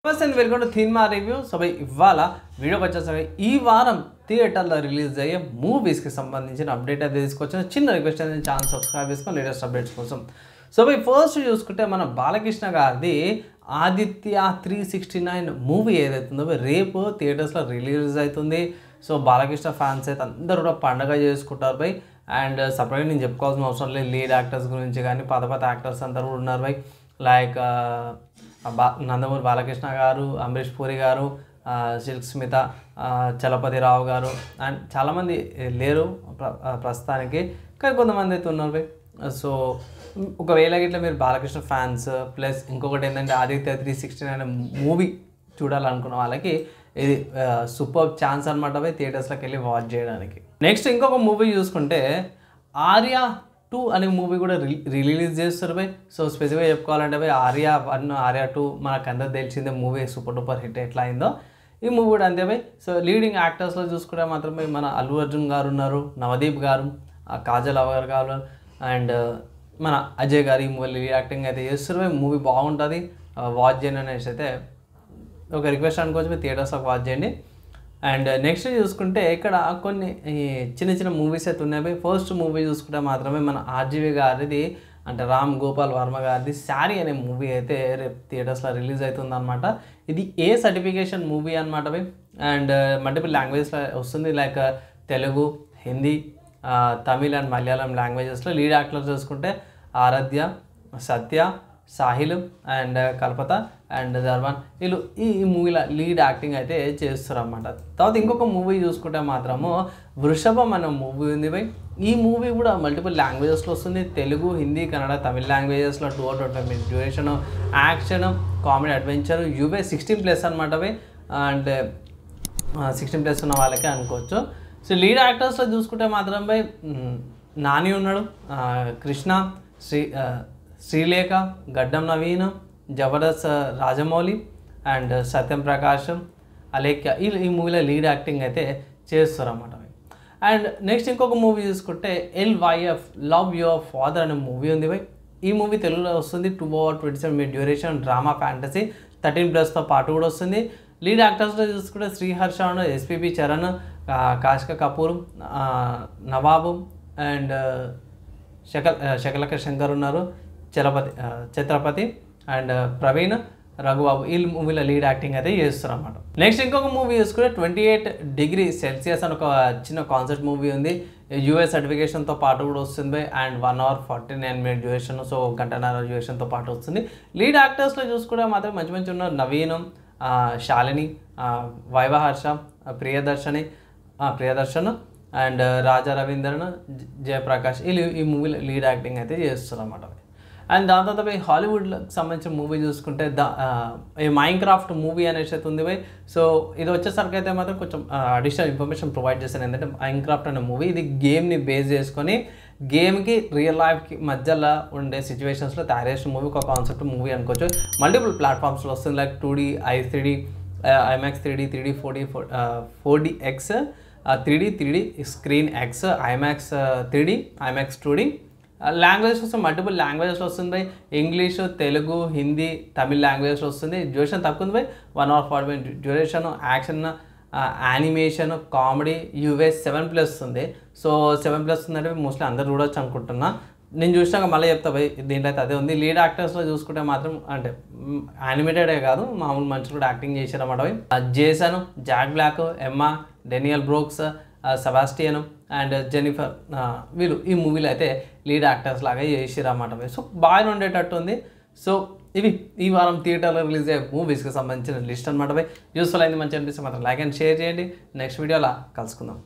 నమస్తే and welcome to cinema review. So ఇవాళ వీడియోకి వచ్చేసరికి ఈ వారం థియేటర్లో రిలీజ్ అయ్యే మూవీస్కి సంబంధించిన అప్డేట్ అయితే తీసుకొచ్చిన చిన్న రిక్వెస్ట్ అనేది ఛానల్ సబ్స్క్రైబ్ చేసుకొని లేటెస్ట్ అప్డేట్స్ కోసం. సో ఫస్ట్ చూసుకుంటే మన బాలకృష్ణ గారిది ఆదిత్య 369 మూవీ ఏదైతుందో రేపు థియేటర్స్లో రిలీజ్ అవుతుంది. సో బాలకృష్ణ ఫ్యాన్స్ అయితే అందరూ కూడా పండగ చేసుకుంటారు బై. అండ్ సపరేట్గా నేను చెప్పుకోవాల్సిన అవసరం లేదు, లీడ్ యాక్టర్స్ గురించి కానీ పాత యాక్టర్స్ అందరూ కూడా ఉన్నారు బై. లైక్ నందమూరి బాలకృష్ణ గారు, అమరీష్ పూరి గారు, సిల్క్ స్మిత, చలపతి రావు గారు అండ్ చాలామంది లేరు ప్రస్తుతానికి, కానీ కొంతమంది అయితే ఉన్నారు బై. సో ఒకవేళ ఇట్లా మీరు బాలకృష్ణ ఫ్యాన్స్ ప్లస్ ఇంకొకటి ఏంటంటే ఆదిత్య 369 మూవీ చూడాలనుకున్న వాళ్ళకి ఇది సూపర్ ఛాన్స్ అనమాట బై, థియేటర్స్లోకి వెళ్ళి వాచ్ చేయడానికి. నెక్స్ట్ ఇంకొక మూవీ చూసుకుంటే ఆర్యా 2 అనే మూవీ కూడా రిలీజ్ చేస్తారు బై. సో స్పెసిఫిక్గా చెప్పుకోవాలంటే బై ఆర్యా 1 ఆర్యా 2 మనకు అందరు తెలిసిందే మూవీ సూపర్ డూపర్ హిట్ ఎట్లా అయిందో ఈ మూవీ కూడా అంతే బై. సో లీడింగ్ యాక్టర్స్లో చూసుకుంటే మాత్రమే మన అల్లు అర్జున్ గారు ఉన్నారు, నవదీప్ గారు, కాజల్ అగర్వాల్ గారు అండ్ మన అజయ్ గారు ఈ మూవీ లీడ్ యాక్టింగ్ అయితే చేస్తారు బై. మూవీ బాగుంటుంది, వాచ్ చేయండి అనేసి అయితే ఒక రిక్వెస్ట్ అనుకోవచ్చు, థియేటర్స్లోకి వాచ్ చేయండి. అండ్ నెక్స్ట్ చూసుకుంటే ఇక్కడ కొన్ని చిన్న మూవీస్ అయితే ఉన్నాయి బై. ఫస్ట్ మూవీ చూసుకుంటే మాత్రమే మన ఆర్జీవి గారిది అంటే రామ్ గోపాల్ వర్మ గారిది శారీ అనే మూవీ అయితే రేపు థియేటర్స్లో రిలీజ్ అవుతుంది అనమాట. ఇది ఏ సర్టిఫికేషన్ మూవీ అనమాట బై. అండ్ మల్టిపుల్ లాంగ్వేజెస్లో వస్తుంది, లైక్ తెలుగు, హిందీ, తమిళ్ అండ్ మలయాళం లాంగ్వేజెస్లో. లీడ్ యాక్టర్స్ చూసుకుంటే ఆరాధ్య, సత్య, సాహిల్ అండ్ కల్పత అండ్ దర్వాన్ వీళ్ళు ఈ మూవీలో లీడ్ యాక్టింగ్ అయితే చేస్తారు అన్నమాట. తర్వాత ఇంకొక మూవీ చూసుకుంటే మాత్రము వృషభం అనే మూవీ ఉంది బై. ఈ మూవీ కూడా మల్టిపుల్ లాంగ్వేజెస్లో వస్తుంది, తెలుగు, హిందీ, కన్నడ, తమిళ్ లాంగ్వేజెస్లో. 2 hours 25 minutes duration, action, comedy, adventure, UA 16+ అనమాట బై. అండ్ 16+ ఉన్న వాళ్ళకే అనుకోవచ్చు. సో లీడ్ యాక్టర్స్లో చూసుకుంటే మాత్రం బై నాని ఉన్నాడు, కృష్ణ, శ్రీలేఖ, గడ్డం నవీన్, జబర్దస్త్ రాజమౌళి అండ్ సత్యం ప్రకాశం, అలేఖ్య ఈ మూవీలో లీడ్ యాక్టింగ్ అయితే చేస్తారు అన్నమాట. అండ్ నెక్స్ట్ ఇంకొక మూవీ చూసుకుంటే LYF లవ్ యువర్ ఫాదర్ అనే మూవీ ఉంది బై. ఈ మూవీ తెలుగులో వస్తుంది, 2 hours 27 minutes duration, drama, fantasy, 13+తో పాటు కూడా వస్తుంది. లీడ్ యాక్టర్స్లో చూసుకుంటే శ్రీహర్ష, SPB చరణ్, కాష్క కపూర్, నవాబు అండ్ శకలక శంకర్ ఉన్నారు, ఛత్రపతి అండ్ ప్రవీణ్, రఘుబాబు ఈ మూవీలో లీడ్ యాక్టింగ్ అయితే చేస్తారు అన్నమాట. నెక్స్ట్ ఇంకొక మూవీ చూసుకుంటే 28 degrees Celsius అని ఒక చిన్న కాన్సెప్ట్ మూవీ ఉంది, US సర్టిఫికేషన్తో పాటు కూడా వస్తుంది by. And 1 hour 49 minutes duration, so 1 గంటన్నర డ్యూరేషన్తో పాటు వస్తుంది. లీడ్ యాక్టర్స్లో చూసుకుంటే మాత్రం మంచి ఉన్నారు, నవీన్, శాలిని, వైవహర్ష, ప్రియదర్శన్ అండ్ రాజా రవీంద్రన్, జయప్రకాష్ వీళ్ళు ఈ మూవీలో లీడ్ యాక్టింగ్ అయితే చేస్తారు అన్నమాట. అండ్ దాని తర్వాత బై హాలీవుడ్కి సంబంధించిన మూవీ చూసుకుంటే మైన్క్రాఫ్ట్ మూవీ అనేసి అయితే ఉంది బై. సో ఇది వచ్చేసరికి అయితే మాత్రం కొంచెం అడిషనల్ ఇన్ఫర్మేషన్ ప్రొవైడ్ చేశాను. ఏంటంటే మైన్క్రాఫ్ట్ అనే మూవీ ఇది గేమ్ని బేస్ చేసుకొని గేమ్కి రియల్ లైఫ్కి మధ్యలో ఉండే సిచ్యువేషన్స్లో తయారు చేసిన మూవీ, ఒక కాన్సెప్ట్ మూవీ అనుకోవచ్చు. మల్టిపుల్ ప్లాట్ఫామ్స్లో వస్తుంది, like 2D, i3D, IMAX 3D, 3D 4DX, 3D screen X, IMAX 3D, IMAX 2D. Languages వస్తుంది, మల్టిపుల్ లాంగ్వేజెస్లో వస్తుంది, ఇంగ్లీషు, తెలుగు, హిందీ, తమిళ్ లాంగ్వేజెస్లో వస్తుంది. డ్యూరేషన్ తక్కువ ఉంది by, 1 hour 40 minutes duration, action, animation, comedy, UV 7+ ఉంది. సో 7+ ఉందంటే మోస్ట్లీ అందరు చూడొచ్చు అనుకుంటున్నా. నేను చూసినాక మళ్ళీ చెప్తా బై, దీంట్లో అయితే అదే ఉంది. లీడ్ యాక్టర్స్లో చూసుకుంటే మాత్రం అంటే యానిమేటెడే కాదు, మామూలు మనుషులు కూడా యాక్టింగ్ చేశారు అన్నమాట by. Jason, Jack Black, Emma, Daniel Brooks, Sebastian and Jennifer వీళ్ళు ఈ మూవీలో అయితే లీడ్ యాక్టర్స్ లాగా చేసారు అన్నమాట బై. సో బాగా ఉండేటట్టు ఉంది. సో ఇవి ఈ వారం థియేటర్లో రిలీజ్ అయ్యే మూవీస్కి సంబంధించిన లిస్ట్ అనమాట బై. యూస్ఫుల్ అయింది, మంచి అనిపిస్తే మాత్రం లైక్ అండ్ షేర్ చేయండి. నెక్స్ట్ వీడియోలో కలుసుకుందాం.